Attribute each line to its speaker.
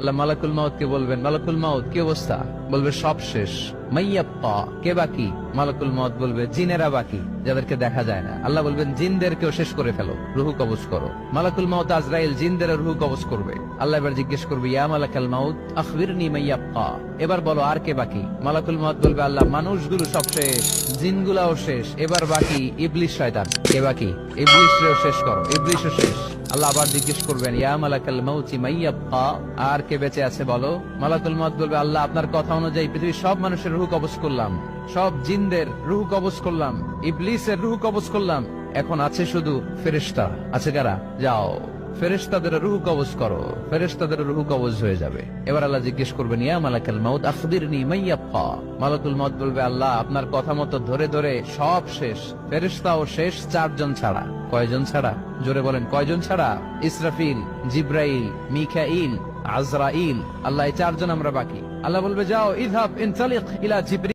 Speaker 1: আল্লাহ মালাকুল মাউত কে বলবেন, মালাকুল মাউত কি অবস্থা? বলবে সব শেষ। মাইয়াব্বা, কে বাকি? মালাকুল মাউত বলবে জিনেরা বাকি, যাদেরকে দেখা যায় না। আল্লাহ বলবেন জিনদেরকেও শেষ করে ফেলো, রুহু কবজ করো। মালাকুল মাউত আজরাইল জিনদের রুহু কবজ করবে। আল্লাহ এবার জিজ্ঞেস করবে, ইয়া মালাকাল মাউত আখবিরনি মাইয়াব্বা, এবার বলো আর কে বাকি? মালাকুল মাউত বলবে, আল্লাহ মানুষগুলো সব শেষ, জিনগুলাও শেষ, এবার বাকি ইবলিস শয়তান। কে বাকি? ইবলিসরেও শেষ করো, ইবলিসও শেষ। আল্লাহ আবার জিজ্ঞেস করবেন, ইয়া মালাকাল মাউতি মাইয়াব্বা, আর কে বেঁচে আছে বলো? মালাকুল মাউত বলবে, আল্লাহ আপনার কথা অনুযায়ী পৃথিবীর সব মানুষের রুহ কবজ করলাম, সব জিনদের রুহ কবজ করলাম, ইবলিসের রুহ কবজ করলাম, এখন আছে শুধু ফেরেশতা। আছে কারা? যাও ফেরেশতাদের রুহ কবজ করো। ফেরেশতাদের রুহ কবজ হয়ে যাবে। এবার আল্লাহ জিজ্ঞেস করবেন, ইয়া মালাকাল মাউত আখবিরনি মাইয়াব্বা। মালাকুল মাউত বলবে, আল্লাহ আপনার কথা মতো ধরে ধরে সব শেষ, ফেরেশতাও শেষ, 4 জন ছাড়া। কয়জন ছাড়া? জোরে বলেন, কয়জন ছাড়া? ইসরাফিল, জিব্রাইল, মিকাইল, আজরাইল। আল্লাহ এই 4 জন আমরা বাকি। আল্লাহ বলবে, যাও ইযহাব ইনতালিক ইলা জিবরিল।